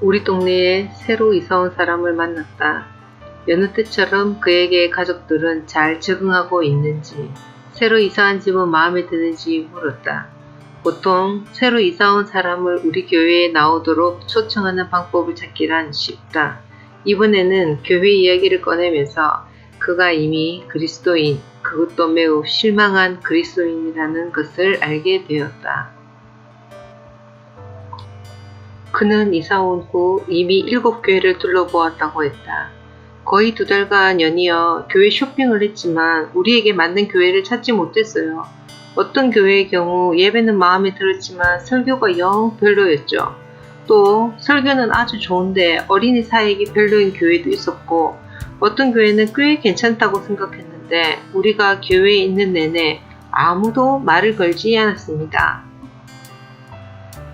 우리 동네에 새로 이사온 사람을 만났다. 여느 때처럼 그에게 가족들은 잘 적응하고 있는지, 새로 이사한 집은 마음에 드는지 물었다. 보통 새로 이사온 사람을 우리 교회에 나오도록 초청하는 방법을 찾기란 쉽다. 이번에는 교회 이야기를 꺼내면서 그가 이미 그리스도인, 그것도 매우 실망한 그리스도인이라는 것을 알게 되었다. 그는 이사온 후 이미 7교회를 둘러보았다고 했다. 거의 2달간 연이어 교회 쇼핑을 했지만 우리에게 맞는 교회를 찾지 못했어요. 어떤 교회의 경우 예배는 마음에 들었지만 설교가 영 별로였죠. 또 설교는 아주 좋은데 어린이 사역이 별로인 교회도 있었고, 어떤 교회는 꽤 괜찮다고 생각했는데 우리가 교회에 있는 내내 아무도 말을 걸지 않았습니다.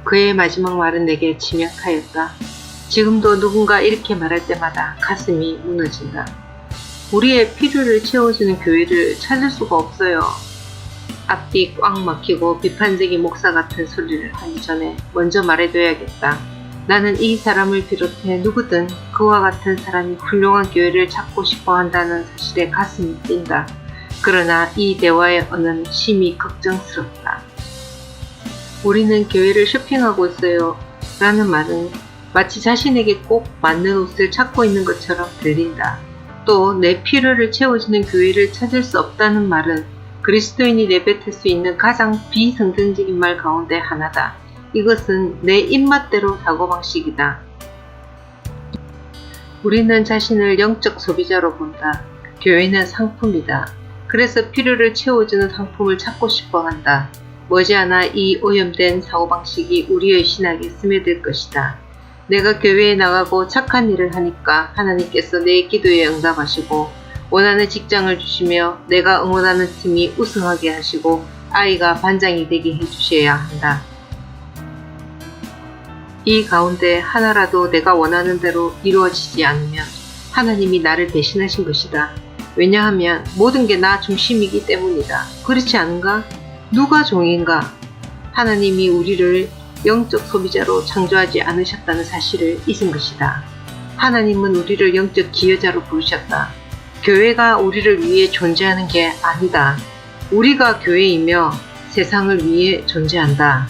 그의 마지막 말은 내게 심약하였다. 지금도 누군가 이렇게 말할 때마다 가슴이 무너진다. 우리의 필요를 채워주는 교회를 찾을 수가 없어요. 앞뒤 꽉 막히고 비판적인 목사 같은 소리를 하기 전에 먼저 말해둬야겠다. 나는 이 사람을 비롯해 누구든 그와 같은 사람이 훌륭한 교회를 찾고 싶어 한다는 사실에 가슴이 뛴다. 그러나 이 대화의 언어는 심히 걱정스럽다. 우리는 교회를 쇼핑하고 있어요. 라는 말은 마치 자신에게 꼭 맞는 옷을 찾고 있는 것처럼 들린다. 또 내 필요를 채워주는 교회를 찾을 수 없다는 말은 그리스도인이 내뱉을 수 있는 가장 비성경적인 말 가운데 하나다. 이것은 내 입맛대로 사고방식이다. 우리는 자신을 영적 소비자로 본다. 교회는 상품이다. 그래서 필요를 채워주는 상품을 찾고 싶어 한다. 머지않아 이 오염된 사고방식이 우리의 신학에 스며들 것이다. 내가 교회에 나가고 착한 일을 하니까 하나님께서 내 기도에 응답하시고 원하는 직장을 주시며 내가 응원하는 팀이 우승하게 하시고 아이가 반장이 되게 해주셔야 한다. 이 가운데 하나라도 내가 원하는 대로 이루어지지 않으면 하나님이 나를 배신하신 것이다. 왜냐하면 모든 게 나 중심이기 때문이다. 그렇지 않은가? 누가 종인가? 하나님이 우리를 영적 소비자로 창조하지 않으셨다는 사실을 잊은 것이다. 하나님은 우리를 영적 기여자로 부르셨다. 교회가 우리를 위해 존재하는 게 아니다. 우리가 교회이며 세상을 위해 존재한다.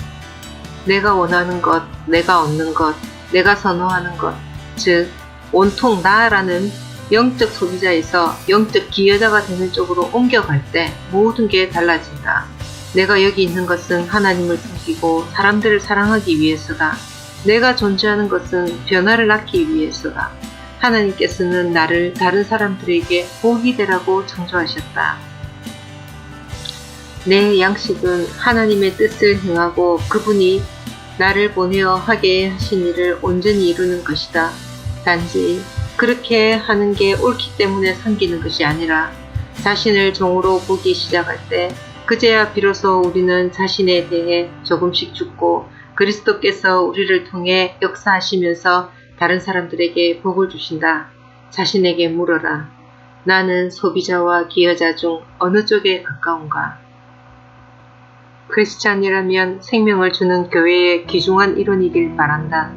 내가 원하는 것, 내가 얻는 것, 내가 선호하는 것, 즉 온통 나라는 영적 소비자에서 영적 기여자가 되는 쪽으로 옮겨갈 때 모든 게 달라진다. 내가 여기 있는 것은 하나님을 섬기고 사람들을 사랑하기 위해서다. 내가 존재하는 것은 변화를 낳기 위해서다. 하나님께서는 나를 다른 사람들에게 복이 되라고 창조하셨다. 내 양식은 하나님의 뜻을 행하고 그분이 나를 보내어 하게 하신 일을 온전히 이루는 것이다. 단지 그렇게 하는 게 옳기 때문에 섬기는 것이 아니라 자신을 종으로 보기 시작할 때 그제야 비로소 우리는 자신에 대해 조금씩 죽고 그리스도께서 우리를 통해 역사하시면서 다른 사람들에게 복을 주신다. 자신에게 물어라. 나는 소비자와 기여자 중 어느 쪽에 가까운가? 크리스찬이라면 생명을 주는 교회의 귀중한 일원이길 바란다.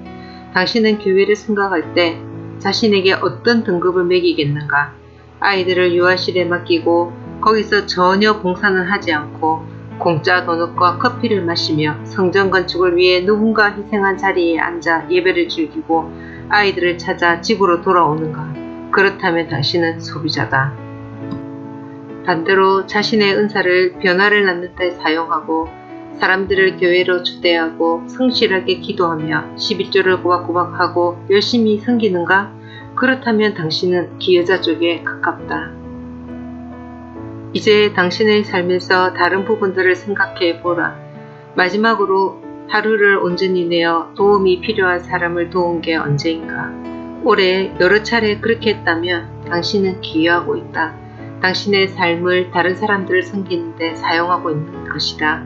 당신은 교회를 생각할 때 자신에게 어떤 등급을 매기겠는가? 아이들을 유아실에 맡기고 거기서 전혀 봉사는 하지 않고 공짜 도넛과 커피를 마시며 성전 건축을 위해 누군가 희생한 자리에 앉아 예배를 즐기고 아이들을 찾아 집으로 돌아오는가? 그렇다면 당신은 소비자다. 반대로 자신의 은사를 변화를 낳는 데 사용하고 사람들을 교회로 초대하고 성실하게 기도하며 11조를 꼬박꼬박하고 열심히 섬기는가? 그렇다면 당신은 기여자 쪽에 가깝다. 이제 당신의 삶에서 다른 부분들을 생각해 보라. 마지막으로 하루를 온전히 내어 도움이 필요한 사람을 도운 게 언제인가? 올해 여러 차례 그렇게 했다면 당신은 기여하고 있다. 당신의 삶을 다른 사람들을 섬기는 데 사용하고 있는 것이다.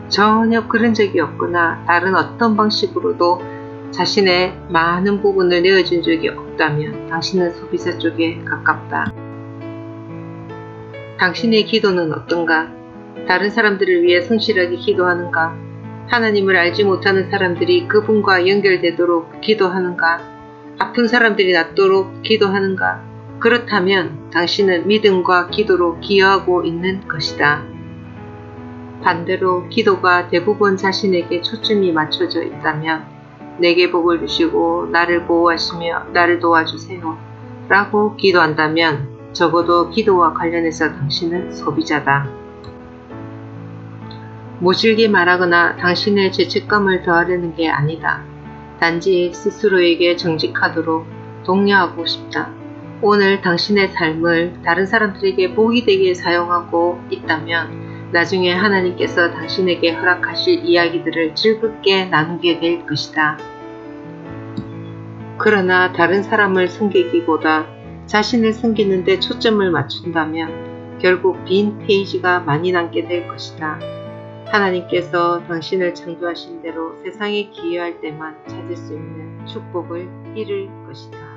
전혀 그런 적이 없거나 다른 어떤 방식으로도 자신의 많은 부분을 내어준 적이 없다면 당신은 소비자 쪽에 가깝다. 당신의 기도는 어떤가? 다른 사람들을 위해 성실하게 기도하는가? 하나님을 알지 못하는 사람들이 그분과 연결되도록 기도하는가? 아픈 사람들이 낫도록 기도하는가? 그렇다면 당신은 믿음과 기도로 기여하고 있는 것이다. 반대로 기도가 대부분 자신에게 초점이 맞춰져 있다면 내게 복을 주시고 나를 보호하시며 나를 도와주세요 라고 기도한다면 적어도 기도와 관련해서 당신은 소비자다. 모질게 말하거나 당신의 죄책감을 더하려는 게 아니다. 단지 스스로에게 정직하도록 독려하고 싶다. 오늘 당신의 삶을 다른 사람들에게 복이 되게 사용하고 있다면 나중에 하나님께서 당신에게 허락하실 이야기들을 즐겁게 나누게 될 것이다. 그러나 다른 사람을 섬기기보다 자신을 섬기는 데 초점을 맞춘다면 결국 빈 페이지가 많이 남게 될 것이다. 하나님께서 당신을 창조하신 대로 세상에 기여할 때만 찾을 수 있는 축복을 잃을 것이다.